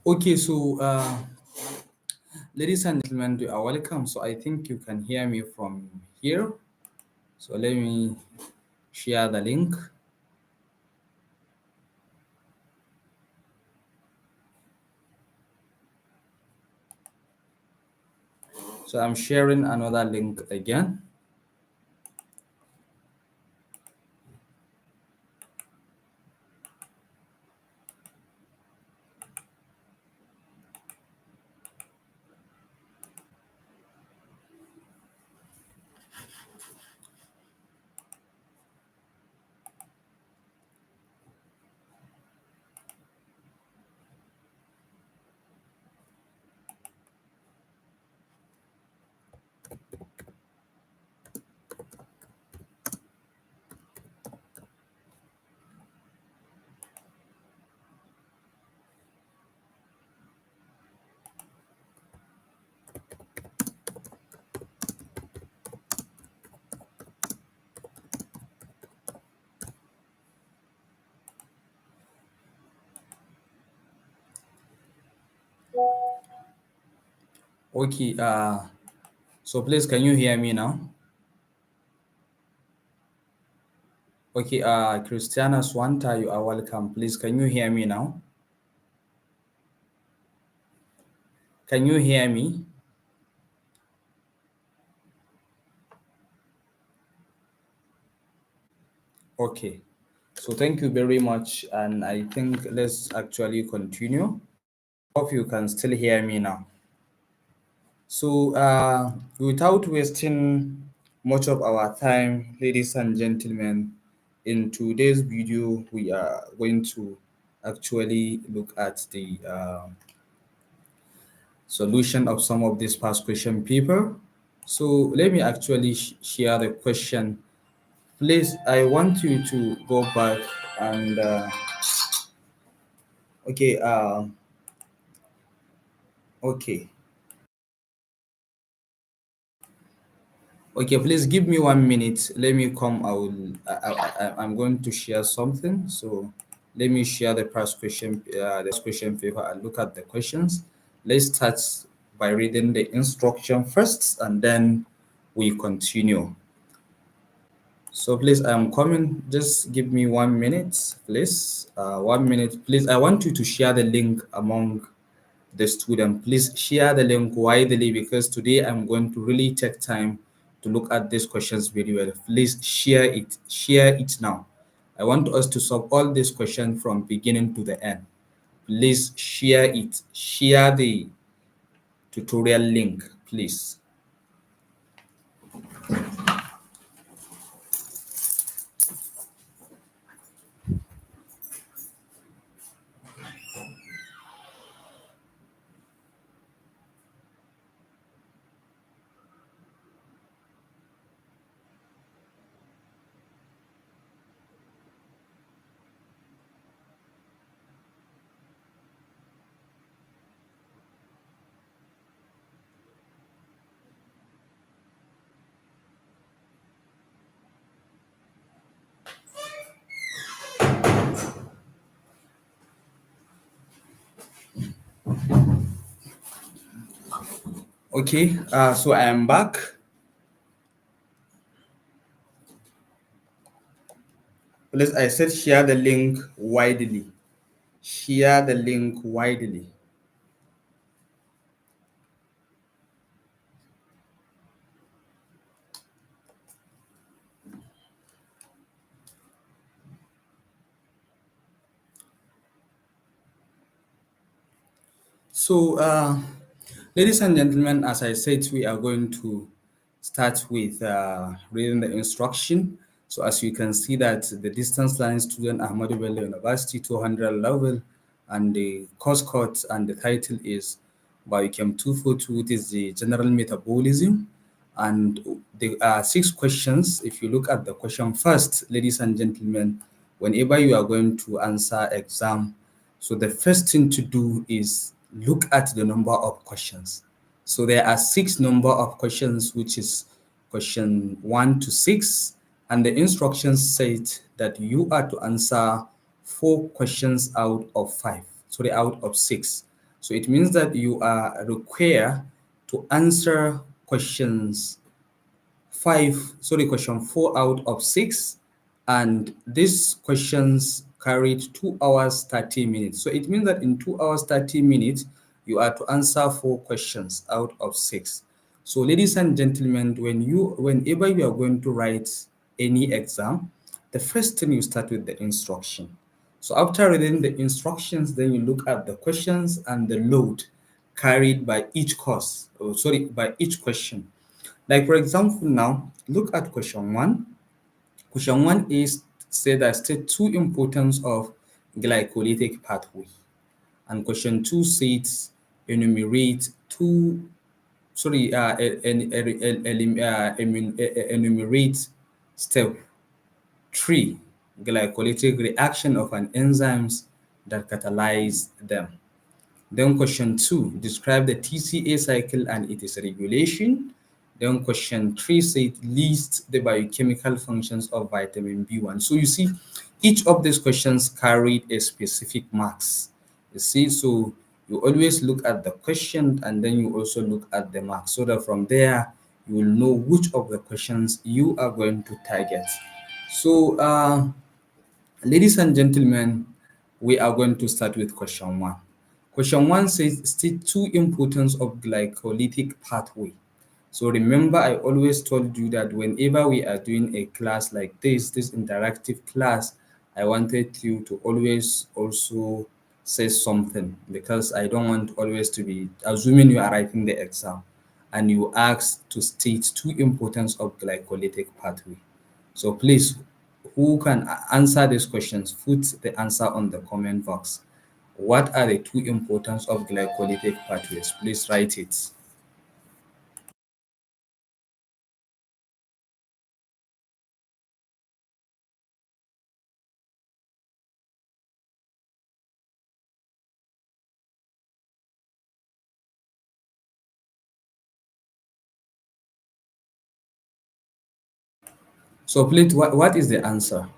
Okay, so ladies and gentlemen, you are welcome. So I think you can hear me from here. So let me share the link. So I'm sharing another link again. Okay, so please can you hear me now? Okay, Christiana Swanta, you are welcome. Please can you hear me now? Can you hear me? Okay. So thank you very much. And I think let's actually continue. Hope you can still hear me now. So without wasting much of our time, ladies and gentlemen, in today's video, we are going to actually look at the solution of some of this past question paper. So let me actually share the question. Please, I want you to go back and okay, okay, okay. Please give me 1 minute. Let me come. I'm going to share something. So let me share the past question, this question paper, and look at the questions. Let's start by reading the instruction first, and then we continue. So please, I'm coming. Just give me 1 minute, please. 1 minute, please. I want you to share the link among the student. Please share the link widely because today I'm going to really take time to look at these questions very well. Please share it. Share it now. I want us to solve all these questions from beginning to the end. Please share it. Share the tutorial link, please. Okay, so I am back. Please, I said share the link widely. Share the link widely. So, ladies and gentlemen, as I said, we are going to start with reading the instruction. So, as you can see that the distance line student Ahmadu Bello University 200 level, and the course code and the title is Biochem 242, which is the general metabolism. And there are 6 questions. If you look at the question first, ladies and gentlemen, whenever you are going to answer exam, so the first thing to do is look at the number of questions. So there are 6 number of questions, which is question 1 to 6, and the instructions said that you are to answer 4 questions out of 5, sorry, out of 6. So it means that you are required to answer question 4 out of 6, and these questions carried 2 hours 30 minutes. So it means that in 2 hours 30 minutes you are to answer 4 questions out of 6. So ladies and gentlemen, whenever you are going to write any exam, the first thing you start with the instruction. So after reading the instructions, then you look at the questions and the load carried by each by each question. Like for example, now look at question 1. Question 1 is said that state two importance of glycolytic pathway, and question 2 says enumerate two sorry enumerate step 3 glycolytic reaction of an enzymes that catalyze them. Then question 2, describe the TCA cycle and its regulation. Then question 3 said list the biochemical functions of vitamin B1. So you see, each of these questions carried a specific marks. You see, so you always look at the question and then you also look at the marks, so that from there you will know which of the questions you are going to target. So ladies and gentlemen, we are going to start with question 1. Question 1 says state two importance of glycolytic pathway. So remember, I always told you that whenever we are doing a class like this interactive class, I wanted you to always also say something, because I don't want always to be assuming you are writing the exam and you ask to state two importance of glycolytic pathway. So please, who can answer these questions, put the answer on the comment box. What are the two importance of glycolytic pathways? Please write it. So please, what is the answer?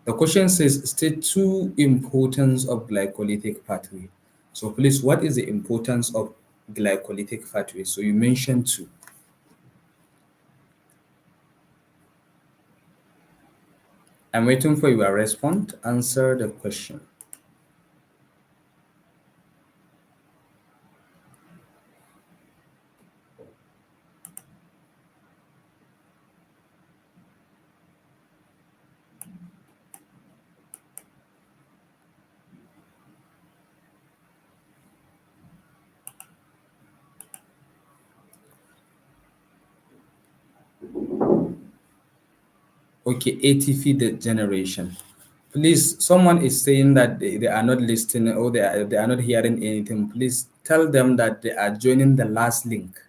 The question says state two importance of glycolytic pathway. So please, what is the importance of glycolytic pathway? So you mentioned two. I'm waiting for your response. Answer the question. Okay, ATP generation. Please, someone is saying that they are not listening, or they are not hearing anything. Please tell them that they are joining the last link.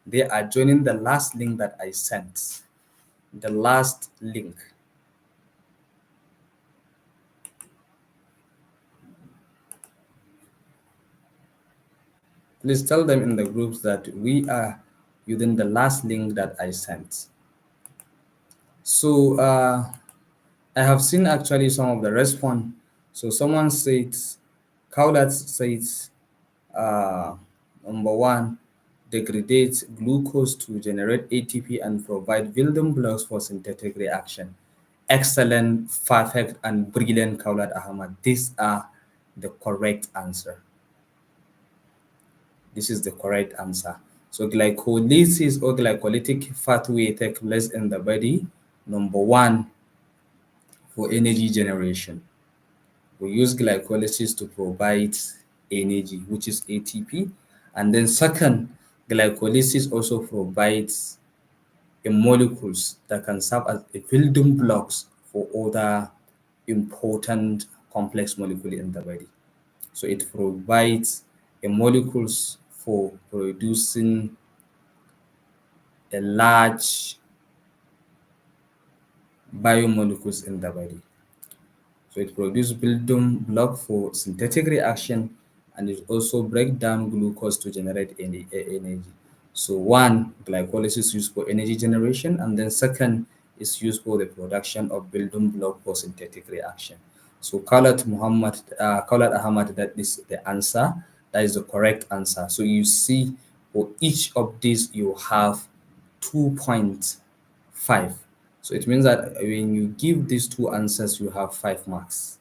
They are joining the last link that I sent. The last link. Please tell them in the groups that we are using the last link that I sent. So I have seen actually some of the response. So someone says, Kaulat says, uh, number 1, degrades glucose to generate ATP and provide building blocks for synthetic reaction. Excellent, perfect, and brilliant, Kaulat Ahmad. These are the correct answer. This is the correct answer. So glycolysis or glycolytic pathway take place in the body. Number 1, for energy generation. We use glycolysis to provide energy, which is ATP. And then second, glycolysis also provides a molecules that can serve as a building blocks for other important complex molecule in the body. So it provides a molecules for producing a large biomolecules in the body. So it produces building block for synthetic reaction, and it also break down glucose to generate energy. So one, glycolysis used for energy generation, and then second is used for the production of building block for synthetic reaction. So Khalat Ahmad, that is the answer. That is the correct answer. So you see, for each of these, you have 2.5. So it means that when you give these two answers, you have 5 marks.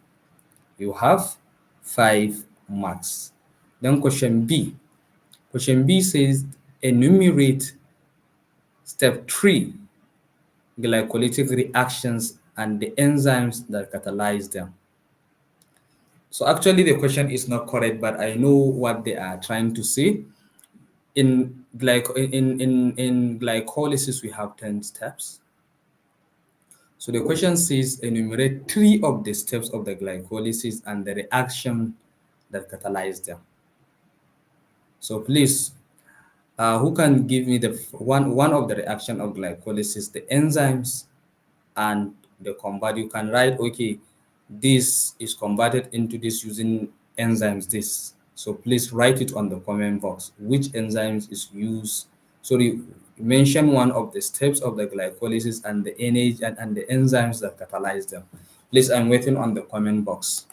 You have 5 marks. Then question B. Question B says enumerate step 3 glycolytic reactions and the enzymes that catalyze them. So actually the question is not correct, but I know what they are trying to say. In glycolysis we have 10 steps. So the question says enumerate 3 of the steps of the glycolysis and the reaction that catalyze them. So please, who can give me the one of the reaction of glycolysis, the enzymes and the convert? You can write, okay, this is converted into this using enzymes this. So please write it on the comment box. Which enzymes is used? So you mention one of the steps of the glycolysis and the NH and the enzymes that catalyze them. Please, I'm waiting on the comment box.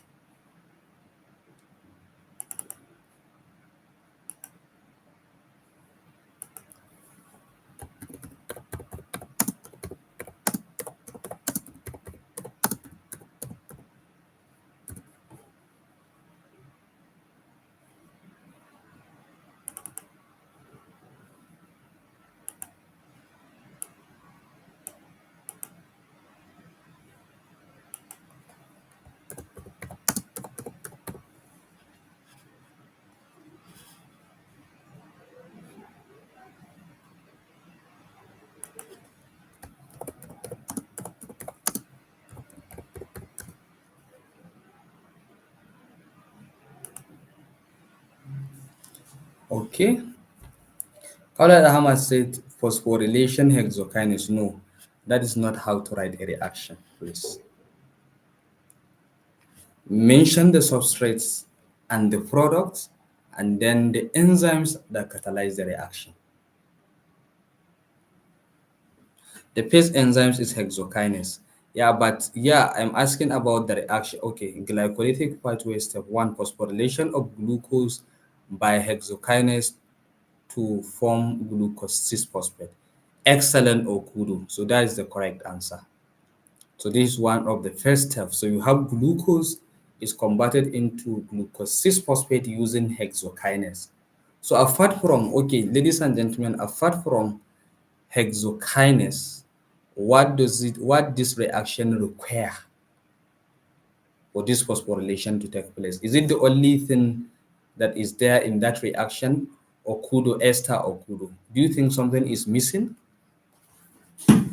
Okay. Khaled Ahmad said phosphorylation hexokinase. No, that is not how to write a reaction, please. Mention the substrates and the products and then the enzymes that catalyze the reaction. The first enzymes is hexokinase. Yeah, but yeah, I'm asking about the reaction. Okay, glycolytic pathway step 1, phosphorylation of glucose by hexokinase to form glucose 6-phosphate. Excellent, Okudu. So that is the correct answer. So this is one of the first steps. So you have glucose is converted into glucose 6-phosphate using hexokinase. So apart from, okay, ladies and gentlemen, apart from hexokinase, what this reaction require for this phosphorylation to take place? Is it the only thing that is there in that reaction, or kudo, ester, or kudo? Do you think something is missing? Do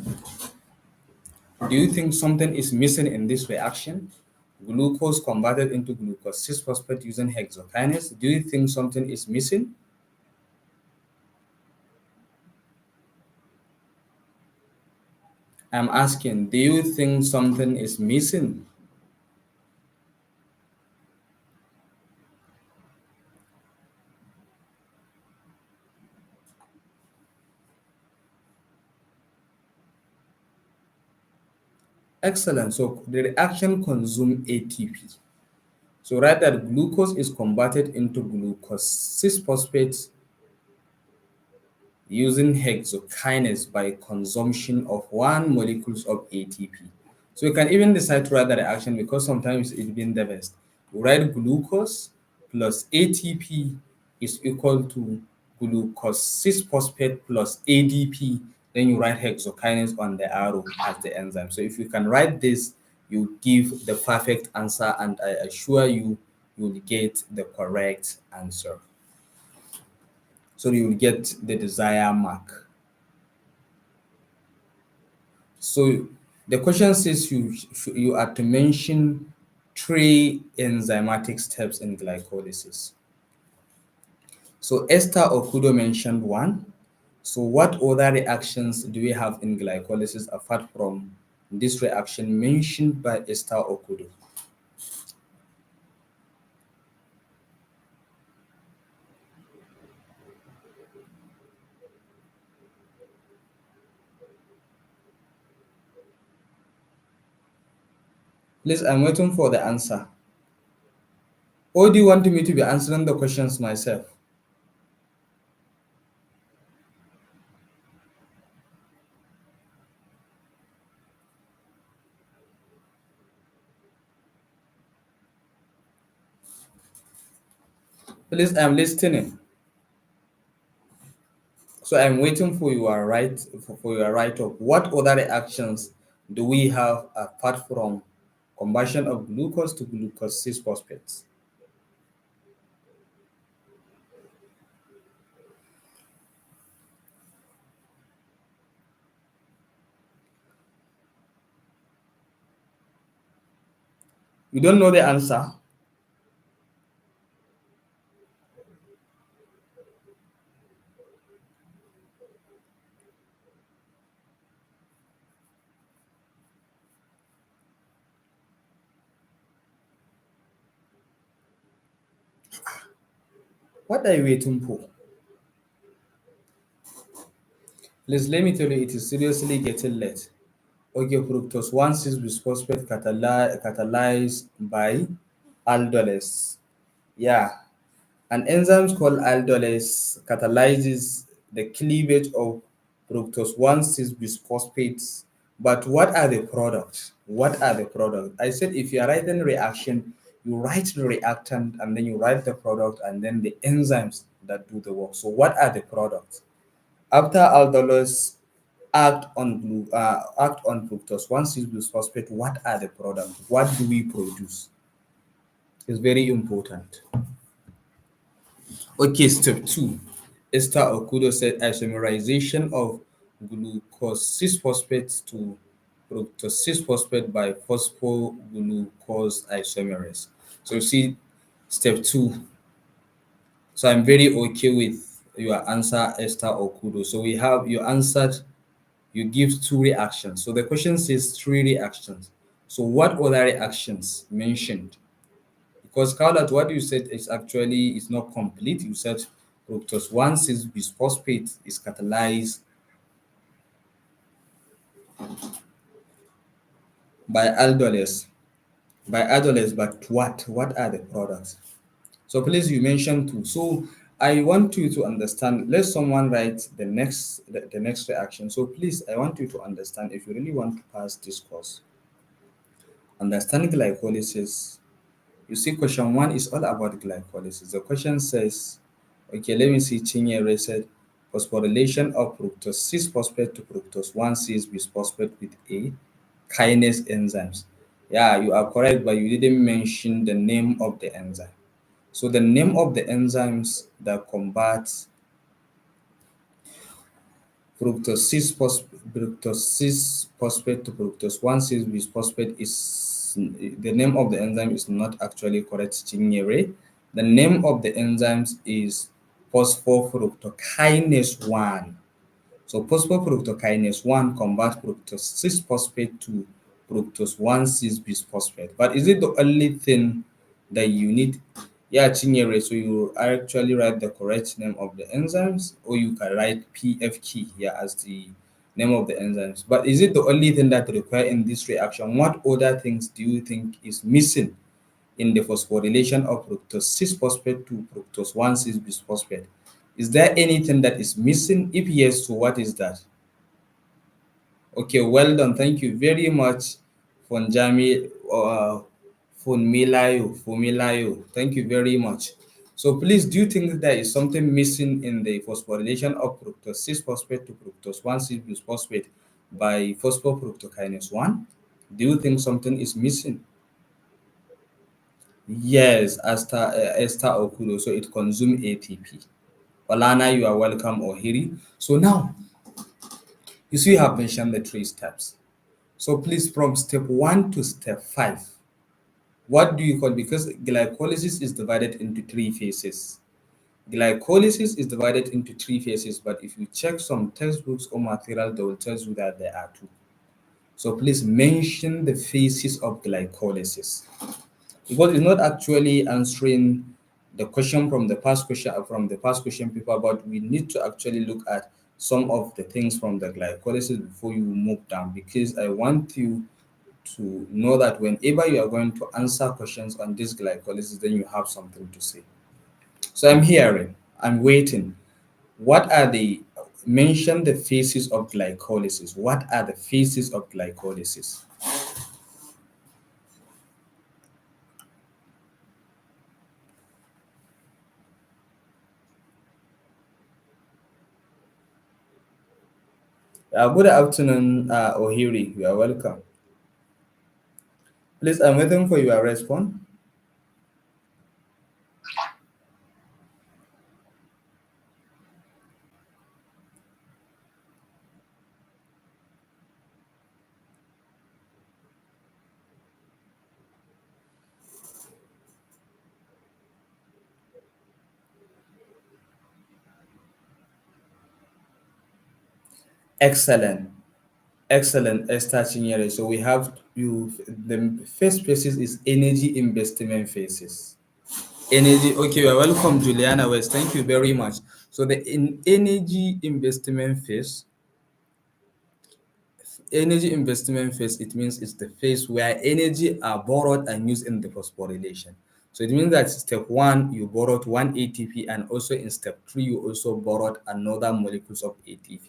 you think something is missing in this reaction? Glucose converted into glucose 6-phosphate using hexokinase. Do you think something is missing? I'm asking, do you think something is missing? Excellent. So the reaction consumes ATP. So write that glucose is converted into glucose 6-phosphate using hexokinase by consumption of 1 molecules of ATP. So you can even decide to write the reaction because sometimes it's been the best. You write glucose plus ATP is equal to glucose 6-phosphate plus ADP. Then you write hexokinase on the arrow as the enzyme. So if you can write this, you give the perfect answer, and I assure you, you will get the correct answer. So you will get the desired mark. So the question says you are to mention 3 enzymatic steps in glycolysis. So Esther Okudo mentioned 1. So what other reactions do we have in glycolysis apart from this reaction mentioned by Esther Okudo? Please, I'm waiting for the answer. Or do you want me to be answering the questions myself? Please, I'm listening. So I'm waiting for your for your write up. What other reactions do we have apart from conversion of glucose to glucose 6 phosphates? You don't know the answer? What are you waiting for? Please let me tell you, it is seriously getting late. Okay, fructose 1,6 bisphosphate catalyzed by aldolase. Yeah, an enzyme called aldolase catalyzes the cleavage of fructose 1,6 bisphosphates. But what are the products? What are the products? I said if you are writing reaction, you write the reactant and then you write the product and then the enzymes that do the work. So what are the products? After aldolase act on fructose 1,6 bisphosphate, what are the products? What do we produce? It's very important. Okay, step two. Esther Okudo said isomerization of glucose 6 phosphate to fructose 6 phosphate by phosphoglucose isomerase. So you see step two. So I'm very okay with your answer, Esther Okudo. So we have you answered, you give two reactions. So the question says three reactions. So what other reactions mentioned? Because Carla, what you said is actually is not complete. You said fructose 1,6 bisphosphate is catalyzed by aldolase. By aldolase, but what? What are the products? So please, you mentioned two. So I want you to understand. Let someone write the next reaction. So please, I want you to understand if you really want to pass this course. Understand glycolysis. You see, question one is all about glycolysis. The question says, okay, let me see. Chinyere said, phosphorylation of fructose 6 phosphate to fructose 1,6 bisphosphate with a kinase enzymes. Yeah, you are correct, but you didn't mention the name of the enzyme. So the name of the enzymes that convert fructose 6 phosphate to fructose 1,6 bisphosphate is the name of the enzyme is not actually correct, Chinyere. The name of the enzymes is phosphofructokinase 1. So phosphofructokinase 1 converts fructose 6 phosphate to fructose 1,6 bisphosphate. But is it the only thing that you need? Yeah, Chinyere, so you actually write the correct name of the enzymes, or you can write PFK here as the name of the enzymes. But is it the only thing that require in this reaction? What other things do you think is missing in the phosphorylation of fructose 6 phosphate to fructose 1,6 bisphosphate? Is there anything that is missing? If yes, so what is that? Okay, well done. Thank you very much, Fonjami Fumilayo. Thank you very much. So please, do you think there is something missing in the phosphorylation of fructose 6 phosphate to fructose 1,6 bisphosphate by phosphofructokinase 1? Do you think something is missing? Yes, Esther Okudo. So it consumes ATP. Olana, you are welcome, Ohiri. So now, you see, you have mentioned the three steps. So please, from step one to step five, what do you call? Because glycolysis is divided into three phases. Glycolysis is divided into three phases, but if you check some textbooks or material, they will tell you that there are two. So please mention the phases of glycolysis, because it's not actually answering the question from the past question paper, but we need to actually look at some of the things from the glycolysis before you move down, because I want you to know that whenever you are going to answer questions on this glycolysis, then you have something to say. So I'm hearing, I'm waiting. What are the mention the phases of glycolysis? What are the phases of glycolysis? Good afternoon, Ohiri. You are welcome. Please, I'm waiting for your response. Excellent. Excellent, Esther Chinyere. So we have you. The first phases is energy investment phases. Energy. Okay, well, welcome, Juliana West. Thank you very much. So the energy investment phase, it means it's the phase where energy are borrowed and used in the phosphorylation. So it means that step one, you borrowed one ATP, and also in step three, you also borrowed another molecules of ATP.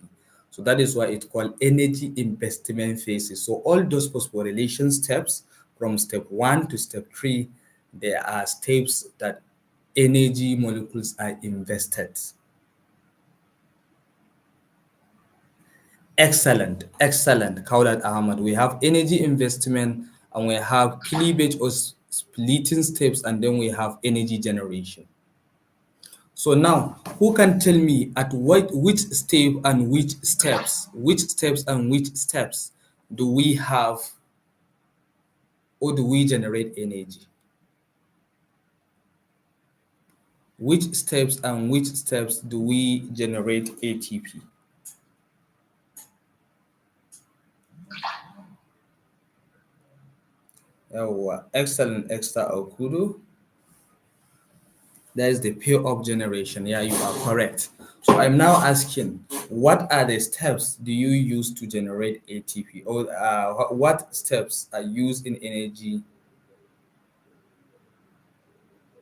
So that is why it's called energy investment phases. So all those phosphorylation steps from step one to step three, there are steps that energy molecules are invested. Excellent, excellent, Kaulat Ahmad. We have energy investment and we have cleavage or splitting steps, and then we have energy generation. So now, who can tell me at which step and which steps do we have or do we generate energy? Which steps and which steps do we generate ATP? Excellent, extra Okudu. That is the pair-up generation. Yeah, you are correct. So I'm now asking, what are the steps do you use to generate ATP? Or what steps are used in energy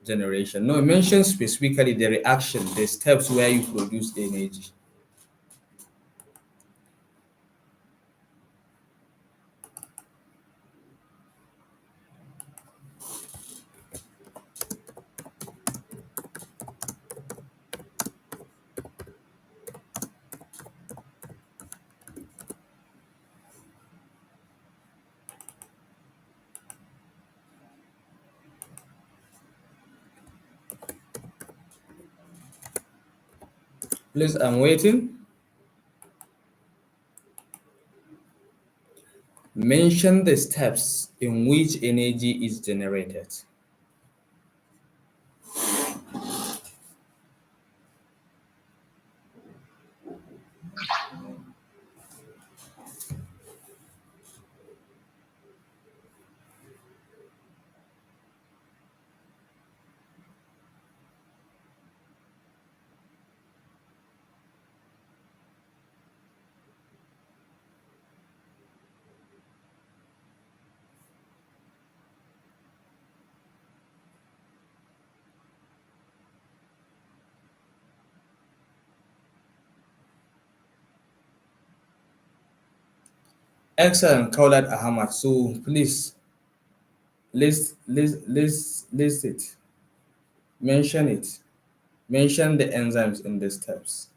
generation? No, mention specifically the reaction, the steps where you produce energy. Please, I'm waiting. Mention the steps in which energy is generated. Excellent, Kaulat Ahmad. So please list it. Mention it. Mention the enzymes in the steps.